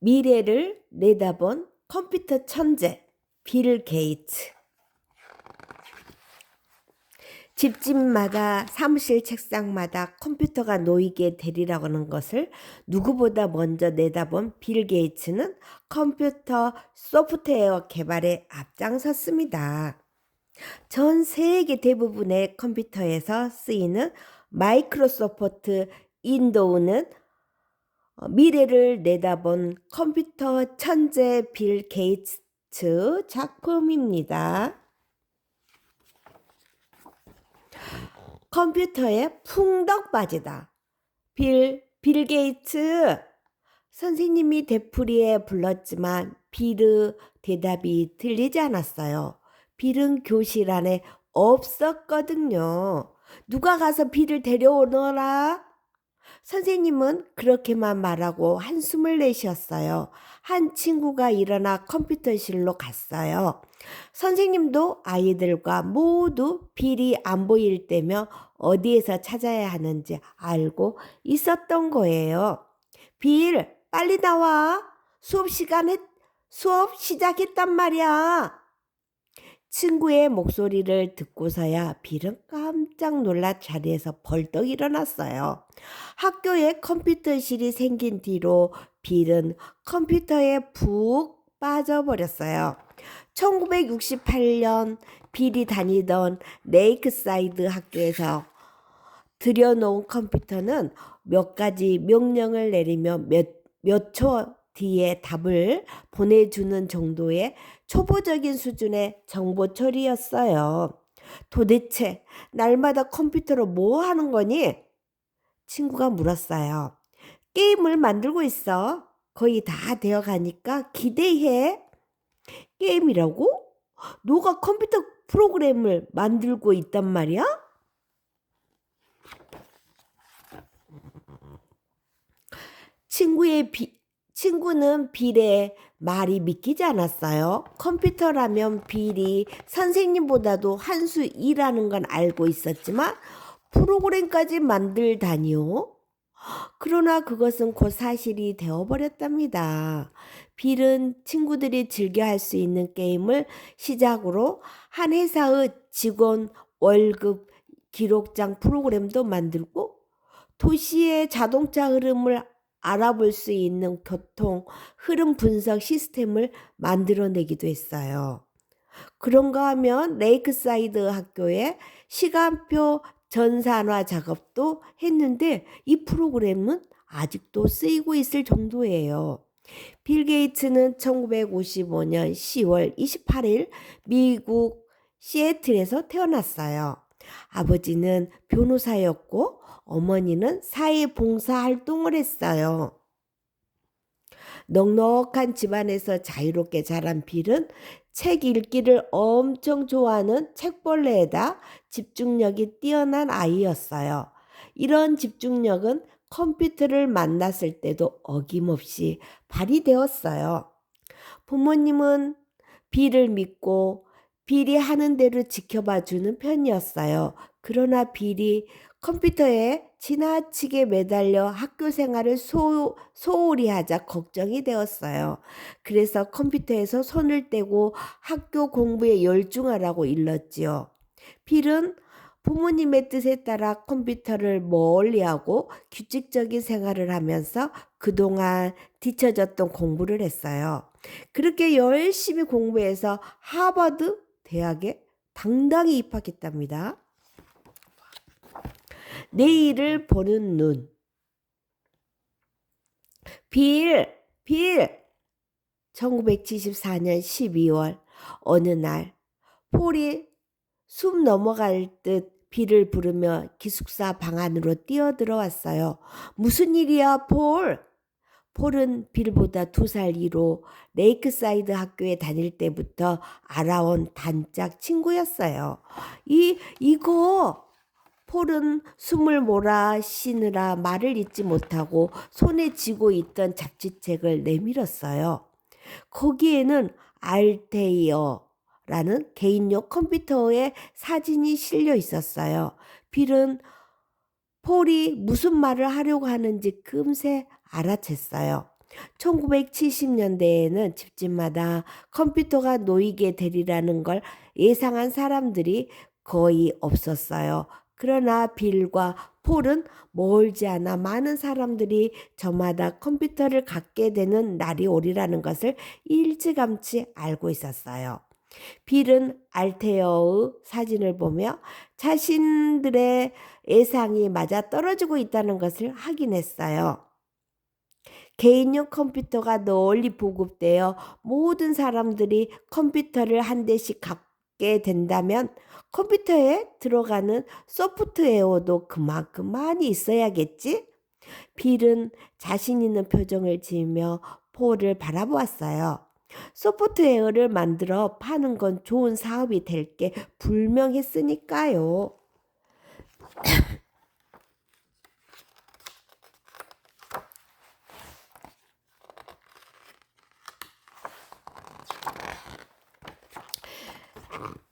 미래를 내다본 컴퓨터 천재 빌 게이츠. 집집마다 사무실 책상마다 컴퓨터가 놓이게 되리라는 것을 누구보다 먼저 내다본 빌 게이츠는 컴퓨터 소프트웨어 개발에 앞장섰습니다. 전 세계 대부분의 컴퓨터에서 쓰이는 마이크로소프트 윈도우는 미래를 내다본 컴퓨터 천재 빌 게이츠 작품입니다. 컴퓨터에 풍덩 빠지다. 빌 게이츠. 선생님이 되풀이해 불렀지만 빌의 대답이 들리지 않았어요. 빌은 교실 안에 없었거든요. 누가 가서 빌을 데려오너라? 선생님은 그렇게만 말하고 한숨을 내쉬었어요. 한 친구가 일어나 컴퓨터실로 갔어요. 선생님도 아이들과 모두 빌이 안 보일 때며 어디에서 찾아야 하는지 알고 있었던 거예요. 빌, 빨리 나와. 수업 시작했단 말이야. 친구의 목소리를 듣고서야 빌은 깜짝 놀라 자리에서 벌떡 일어났어요. 학교에 컴퓨터실이 생긴 뒤로 빌은 컴퓨터에 푹 빠져버렸어요. 1968년 빌이 다니던 레이크사이드 학교에서 들여놓은 컴퓨터는 몇 가지 명령을 내리며 몇 초 뒤에 답을 보내주는 정도의 초보적인 수준의 정보 처리였어요. 도대체 날마다 컴퓨터로 뭐 하는 거니? 친구가 물었어요. 게임을 만들고 있어. 거의 다 되어 가니까 기대해. 게임이라고? 너가 컴퓨터 프로그램을 만들고 있단 말이야? 친구는 빌의 말이 믿기지 않았어요. 컴퓨터라면 빌이 선생님보다도 한 수 일하는 건 알고 있었지만 프로그램까지 만들다니요? 그러나 그것은 곧 사실이 되어버렸답니다. 빌은 친구들이 즐겨 할 수 있는 게임을 시작으로 한 회사의 직원 월급 기록장 프로그램도 만들고 도시의 자동차 흐름을 알아볼 수 있는 교통 흐름 분석 시스템을 만들어내기도 했어요. 그런가 하면 레이크사이드 학교에 시간표 전산화 작업도 했는데 이 프로그램은 아직도 쓰이고 있을 정도예요. 빌 게이츠는 1955년 10월 28일 미국 시애틀에서 태어났어요. 아버지는 변호사였고 어머니는 사회봉사 활동을 했어요. 넉넉한 집안에서 자유롭게 자란 빌은 책 읽기를 엄청 좋아하는 책벌레에다 집중력이 뛰어난 아이였어요. 이런 집중력은 컴퓨터를 만났을 때도 어김없이 발휘되었어요. 부모님은 빌을 믿고 빌이 하는 대로 지켜봐 주는 편이었어요. 그러나 빌이 컴퓨터에 지나치게 매달려 학교 생활을 소홀히 하자 걱정이 되었어요. 그래서 컴퓨터에서 손을 떼고 학교 공부에 열중하라고 일렀지요. 빌은 부모님의 뜻에 따라 컴퓨터를 멀리하고 규칙적인 생활을 하면서 그동안 뒤처졌던 공부를 했어요. 그렇게 열심히 공부해서 하버드 대학에 당당히 입학했답니다. 내일을 보는 눈. 빌! 1974년 12월 어느 날 폴이 숨 넘어갈 듯 빌을 부르며 기숙사 방 안으로 뛰어들어왔어요. 무슨 일이야, 폴? 폴은 빌보다 2살 위로 레이크사이드 학교에 다닐 때부터 알아온 단짝 친구였어요. 이거 폴은 숨을 몰아 쉬느라 말을 잇지 못하고 손에 쥐고 있던 잡지책을 내밀었어요. 거기에는 알테이어라는 개인용 컴퓨터의 사진이 실려 있었어요. 빌은 폴이 무슨 말을 하려고 하는지 금세 알아챘어요. 1970년대에는 집집마다 컴퓨터가 놓이게 되리라는 걸 예상한 사람들이 거의 없었어요. 그러나 빌과 폴은 멀지 않아 많은 사람들이 저마다 컴퓨터를 갖게 되는 날이 오리라는 것을 일찌감치 알고 있었어요. 빌은 알테어의 사진을 보며 자신들의 예상이 맞아 떨어지고 있다는 것을 확인했어요. 개인용 컴퓨터가 널리 보급되어 모든 사람들이 컴퓨터를 한 대씩 갖게 된다면 컴퓨터에 들어가는 소프트웨어도 그만큼 많이 있어야겠지? 빌은 자신 있는 표정을 지으며 폴을 바라보았어요. 소프트웨어를 만들어 파는 건 좋은 사업이 될 게 분명했으니까요.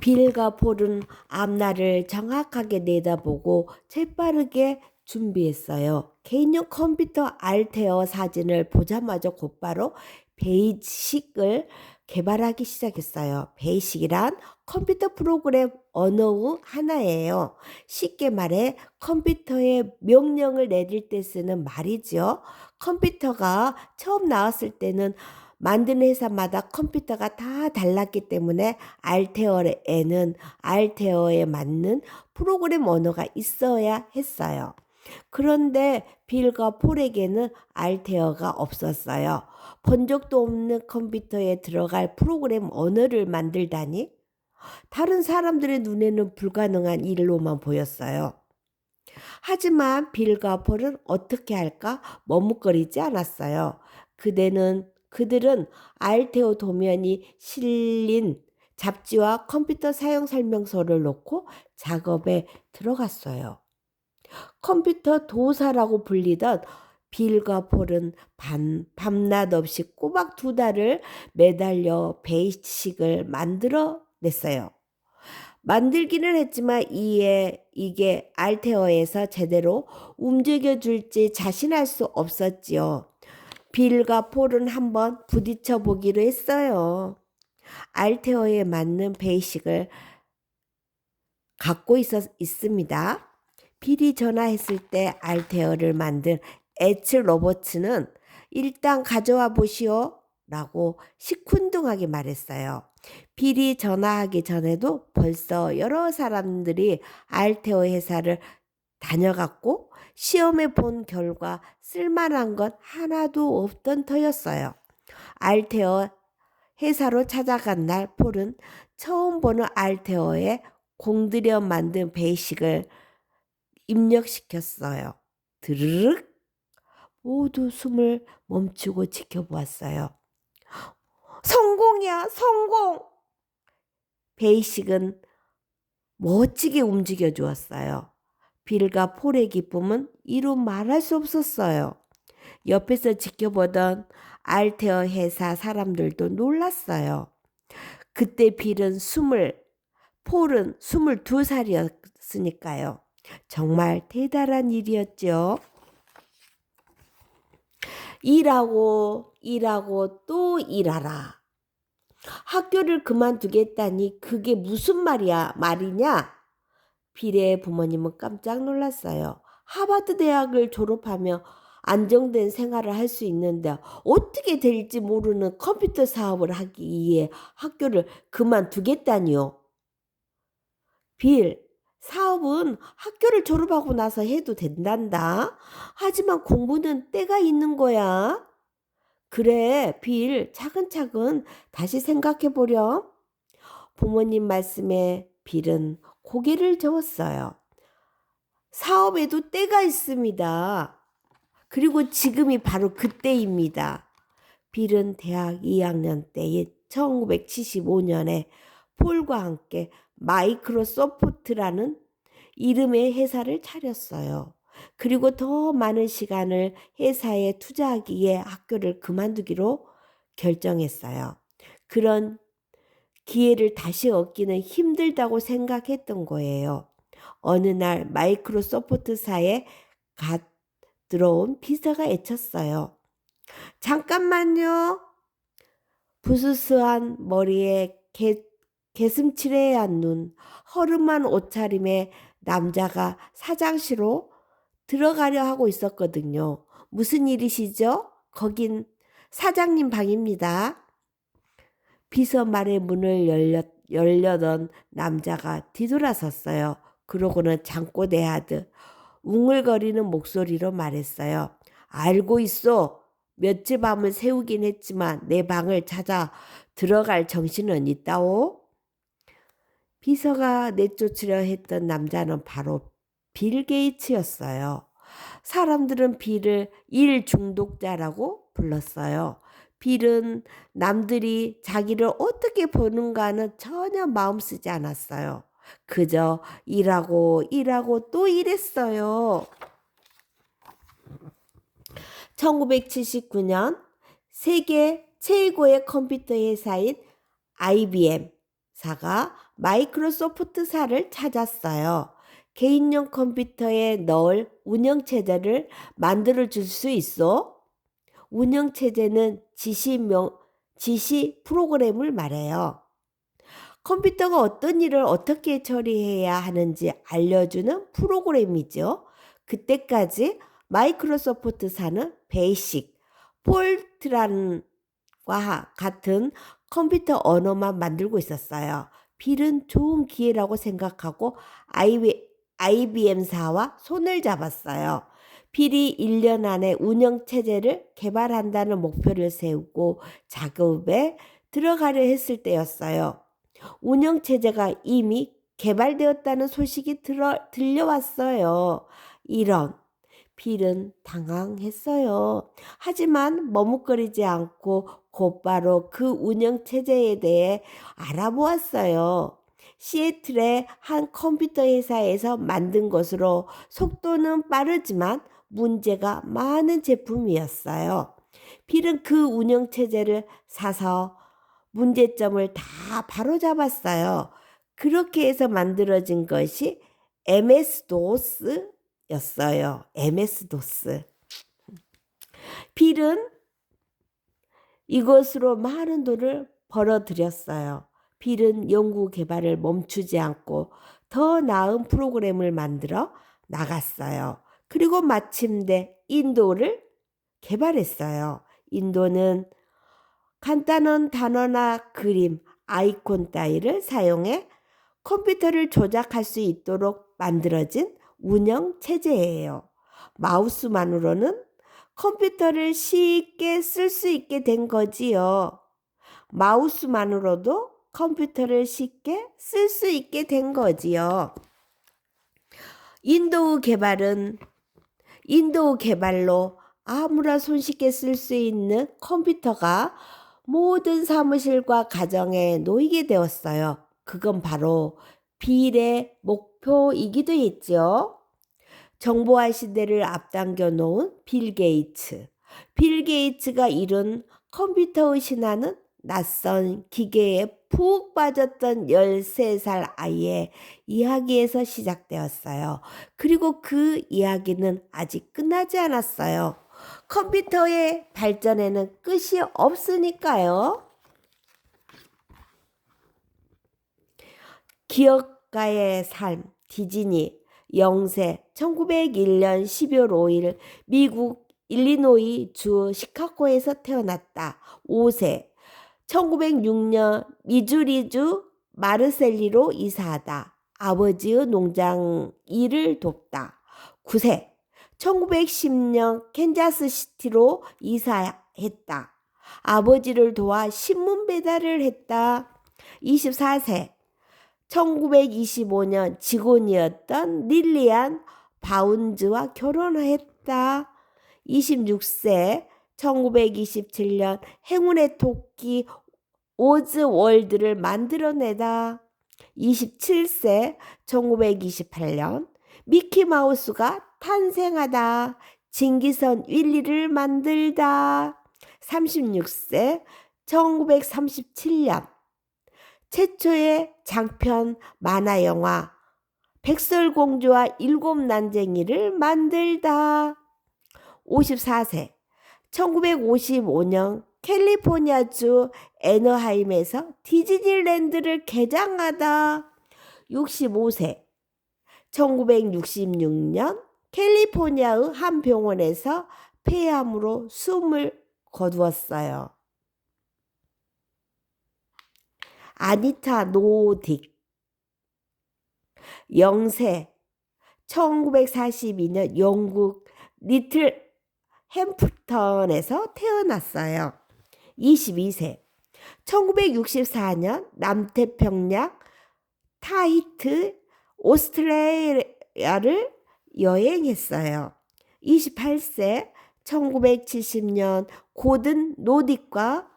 빌과 폴은 앞날을 정확하게 내다보고 재빠르게 준비했어요. 개인용 컴퓨터 알테어 사진을 보자마자 곧바로 베이직을 개발하기 시작했어요. 베이직이란 컴퓨터 프로그램 언어의 하나예요. 쉽게 말해 컴퓨터에 명령을 내릴 때 쓰는 말이죠. 컴퓨터가 처음 나왔을 때는 만드는 회사마다 컴퓨터가 다 달랐기 때문에 알테어에는 알테어에 맞는 프로그램 언어가 있어야 했어요. 그런데 빌과 폴에게는 알테어가 없었어요. 본 적도 없는 컴퓨터에 들어갈 프로그램 언어를 만들다니? 다른 사람들의 눈에는 불가능한 일로만 보였어요. 하지만 빌과 폴은 어떻게 할까 머뭇거리지 않았어요. 그들은 알테오 도면이 실린 잡지와 컴퓨터 사용 설명서를 놓고 작업에 들어갔어요. 컴퓨터 도사라고 불리던 빌과 폴은 밤낮 없이 꼬박 2달을 매달려 베이직을 만들어냈어요. 만들기는 했지만 이게 알테어에서 제대로 움직여줄지 자신할 수 없었지요. 빌과 폴은 한번 부딪혀 보기로 했어요. 알테어에 맞는 베이직을 갖고 있습니다. 빌이 전화했을 때 알테어를 만든 에츠 로버츠는 일단 가져와 보시오 라고 시큰둥하게 말했어요. 빌이 전화하기 전에도 벌써 여러 사람들이 알테어 회사를 다녀갔고 시험해 본 결과 쓸만한 건 하나도 없던 터였어요. 알테어 회사로 찾아간 날 폴은 처음 보는 알테어에 공들여 만든 베이직을 입력시켰어요. 드르륵 모두 숨을 멈추고 지켜보았어요. 성공이야, 성공! 베이직은 멋지게 움직여 주었어요. 빌과 폴의 기쁨은 이루 말할 수 없었어요. 옆에서 지켜보던 알테어 회사 사람들도 놀랐어요. 그때 빌은 폴은 22살이었으니까요. 정말 대단한 일이었죠. 일하고 또 일하라. 학교를 그만두겠다니 그게 무슨 말이냐? 빌의 부모님은 깜짝 놀랐어요. 하버드 대학을 졸업하며 안정된 생활을 할 수 있는데 어떻게 될지 모르는 컴퓨터 사업을 하기 위해 학교를 그만두겠다니요. 빌, 사업은 학교를 졸업하고 나서 해도 된단다. 하지만 공부는 때가 있는 거야. 그래, 빌, 차근차근 다시 생각해 보렴. 부모님 말씀에 빌은 고개를 저었어요. 사업에도 때가 있습니다. 그리고 지금이 바로 그때입니다. 빌은 대학 2학년 때인 1975년에 폴과 함께 마이크로소프트라는 이름의 회사를 차렸어요. 그리고 더 많은 시간을 회사에 투자하기에 학교를 그만두기로 결정했어요. 그런 기회를 다시 얻기는 힘들다고 생각했던 거예요. 어느 날 마이크로소프트사에 갓 들어온 비서가 애쳤어요. 잠깐만요. 부스스한 머리에 개슴츠레한 눈, 허름한 옷차림의 남자가 사장실로 들어가려 하고 있었거든요. 무슨 일이시죠? 거긴 사장님 방입니다. 비서말의 문을 열려던 남자가 뒤돌아섰어요. 그러고는 잠꼬대하듯 웅얼거리는 목소리로 말했어요. 알고 있어. 몇째 밤을 새우긴 했지만 내 방을 찾아 들어갈 정신은 있다오. 비서가 내쫓으려 했던 남자는 바로 빌 게이츠였어요. 사람들은 빌을 일 중독자라고 불렀어요. 빌은 남들이 자기를 어떻게 보는가는 전혀 마음 쓰지 않았어요. 그저 일하고 일하고 또 일했어요. 1979년 세계 최고의 컴퓨터 회사인 IBM사가 마이크로소프트사를 찾았어요. 개인용 컴퓨터에 넣을 운영체제를 만들어 줄 수 있어? 운영체제는 지시 프로그램을 말해요. 컴퓨터가 어떤 일을 어떻게 처리해야 하는지 알려주는 프로그램이죠. 그때까지 마이크로소프트사는 베이식, 폴트란과 같은 컴퓨터 언어만 만들고 있었어요. 빌은 좋은 기회라고 생각하고 IBM사와 손을 잡았어요. 빌이 1년 안에 운영체제를 개발한다는 목표를 세우고 작업에 들어가려 했을 때였어요. 운영체제가 이미 개발되었다는 소식이 들려왔어요. 이런. 빌은 당황했어요. 하지만 머뭇거리지 않고 곧바로 그 운영체제에 대해 알아보았어요. 시애틀의 한 컴퓨터 회사에서 만든 것으로 속도는 빠르지만 문제가 많은 제품이었어요. 빌은 그 운영체제를 사서 문제점을 다 바로잡았어요. 그렇게 해서 만들어진 것이 MS-DOS였어요. MS-DOS. 빌은 이것으로 많은 돈을 벌어들였어요. 빌은 연구 개발을 멈추지 않고 더 나은 프로그램을 만들어 나갔어요. 그리고 마침내 인도를 개발했어요. 인도는 간단한 단어나 그림, 아이콘 따위를 사용해 컴퓨터를 조작할 수 있도록 만들어진 운영 체제예요. 마우스만으로는 컴퓨터를 쉽게 쓸 수 있게 된 거지요. 마우스만으로도 컴퓨터를 쉽게 쓸 수 있게 된 거지요. 인도우 개발로 아무나 손쉽게 쓸 수 있는 컴퓨터가 모든 사무실과 가정에 놓이게 되었어요. 그건 바로 빌의 목표이기도 했죠. 정보화 시대를 앞당겨 놓은 빌 게이츠. 빌 게이츠가 이룬 컴퓨터의 신화는 낯선 기계에 푹 빠졌던 13살 아이의 이야기에서 시작되었어요. 그리고 그 이야기는 아직 끝나지 않았어요. 컴퓨터의 발전에는 끝이 없으니까요. 기업가의 삶, 디즈니, 영세, 1901년 12월 5일 미국 일리노이 주 시카고에서 태어났다. 5세, 1906년 미주리주 마르셀리로 이사하다. 아버지의 농장 일을 돕다. 9세, 1910년 캔자스시티로 이사했다. 아버지를 도와 신문 배달을 했다. 24세, 1925년 직원이었던 릴리안 바운즈와 결혼했다. 26세, 1927년 행운의 토끼 오즈월드를 만들어내다. 27세, 1928년 미키마우스가 탄생하다. 진기선 윌리를 만들다. 36세, 1937년 최초의 장편 만화 영화 백설공주와 일곱 난쟁이를 만들다. 54세, 1955년 캘리포니아주 애너하임에서 디즈니랜드를 개장하다. 65세. 1966년 캘리포니아의 한 병원에서 폐암으로 숨을 거두었어요. 아니타 노딕. 0세. 1942년 영국 리틀 햄프턴에서 태어났어요. 22세. 1964년 남태평양 타히트 오스트레일리아를 여행했어요. 28세. 1970년 고든 노딕과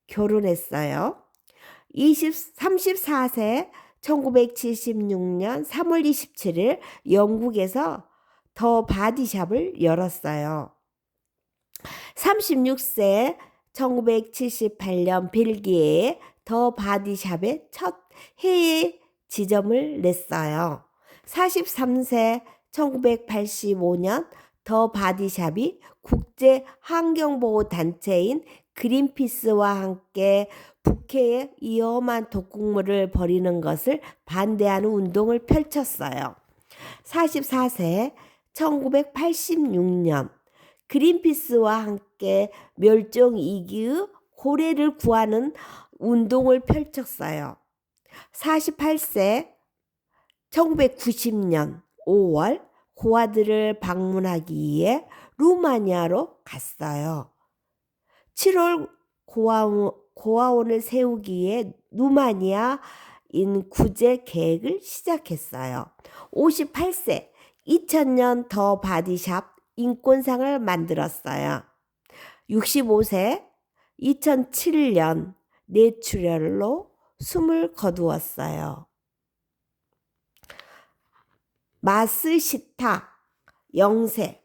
결혼했어요. 34세. 1976년 3월 27일 영국에서 더 바디샵을 열었어요. 36세. 1978년 벨기에의 더 바디샵의 첫 해외 지점을 냈어요. 43세. 1985년 더 바디샵이 국제 환경보호 단체인 그린피스와 함께 북해에 위험한 독극물을 버리는 것을 반대하는 운동을 펼쳤어요. 44세. 1986년 그린피스와 함께 멸종위기의 고래를 구하는 운동을 펼쳤어요. 48세. 1990년 5월 고아들을 방문하기 위해 루마니아로 갔어요. 7월 고아원을 세우기 위해 루마니아인 구제 계획을 시작했어요. 58세. 2000년 더 바디샵 인권상을 만들었어요. 65세. 2007년 뇌출혈로 숨을 거두었어요. 마스시타 0세.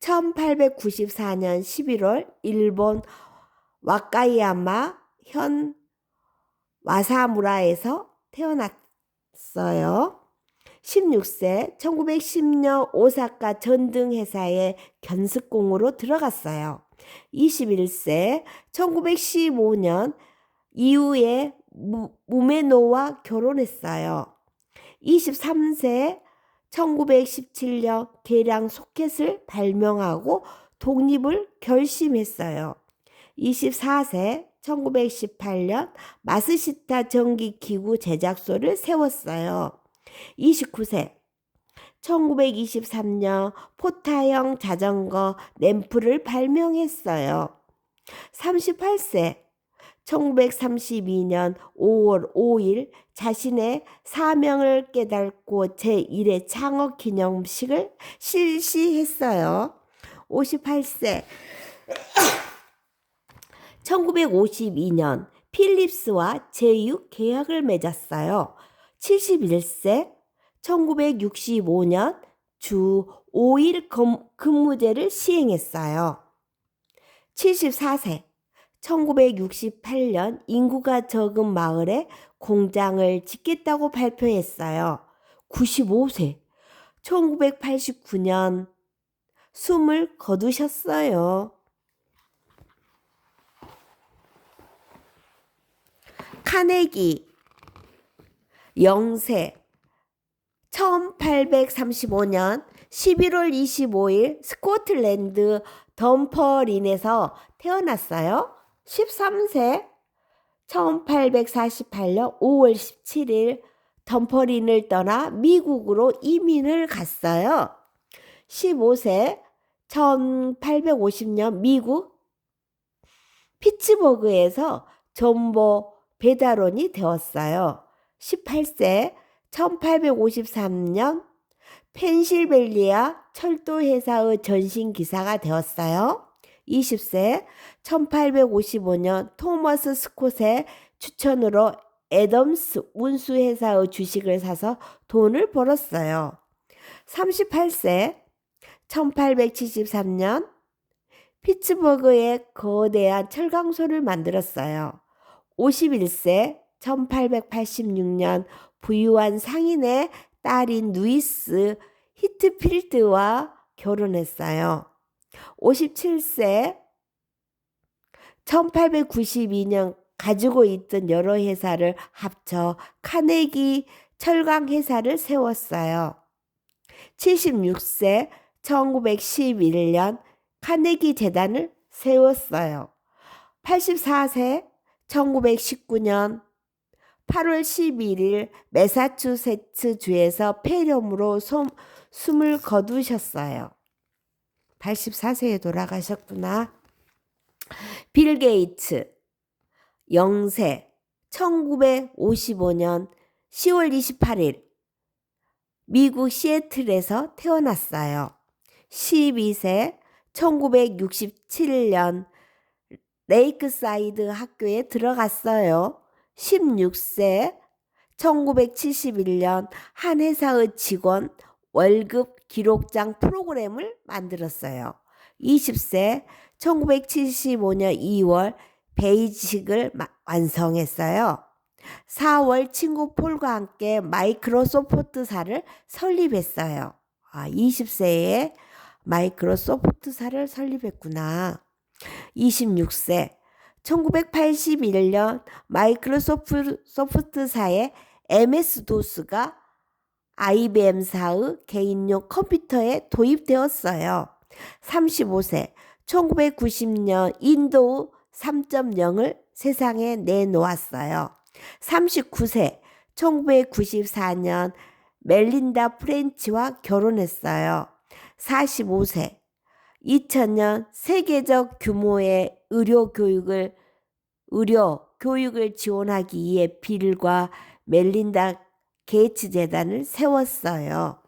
1894년 11월 일본 와카야마 현 와사무라에서 태어났어요. 16세. 1910년 오사카 전등회사의 견습공으로 들어갔어요. 21세. 1915년 이후에 무메노와 결혼했어요. 23세. 1917년 계량 소켓을 발명하고 독립을 결심했어요. 24세. 1918년 마스시타 전기기구 제작소를 세웠어요. 29세. 1923년 포타형 자전거 램프를 발명했어요. 38세. 1932년 5월 5일 자신의 사명을 깨닫고 제1회 창업 기념식을 실시했어요. 58세. 1952년 필립스와 제휴 계약을 맺었어요. 71세. 1965년 주 5일 근무제를 시행했어요. 74세. 1968년 인구가 적은 마을에 공장을 짓겠다고 발표했어요. 95세. 1989년 숨을 거두셨어요. 카네기 0세. 1835년 11월 25일 스코틀랜드 덤퍼린에서 태어났어요. 13세. 1848년 5월 17일 덤퍼린을 떠나 미국으로 이민을 갔어요. 15세. 1850년 미국 피츠버그에서 전보 배달원이 되었어요. 18세. 1853년 펜실베니아 철도회사의 전신기사가 되었어요. 20세. 1855년 토머스 스콧의 추천으로 애덤스 운수회사의 주식을 사서 돈을 벌었어요. 38세. 1873년 피츠버그에 거대한 철강소를 만들었어요. 51세. 1886년 부유한 상인의 딸인 루이스 히트필드와 결혼했어요. 57세 1892년 가지고 있던 여러 회사를 합쳐 카네기 철강 회사를 세웠어요. 76세 1911년 카네기 재단을 세웠어요. 84세 1919년 8월 11일 매사추세츠주에서 폐렴으로 숨을 거두셨어요. 84세에 돌아가셨구나. 빌 게이츠 0세 1955년 10월 28일 미국 시애틀에서 태어났어요. 12세 1967년 레이크사이드 학교에 들어갔어요. 16세 1971년 한 회사의 직원 월급 기록장 프로그램을 만들었어요. 20세 1975년 2월 베이직을 완성했어요. 4월 친구 폴과 함께 마이크로소프트사를 설립했어요. 20세에 마이크로소프트사를 설립했구나. 26세 1981년 마이크로소프트사의 MS-DOS가 IBM사의 개인용 컴퓨터에 도입되었어요. 35세 1990년 윈도우 3.0을 세상에 내놓았어요. 39세 1994년 멜린다 프렌치와 결혼했어요. 45세 2000년 세계적 규모의 의료 교육을 지원하기 위해 빌과 멜린다 게이츠 재단을 세웠어요.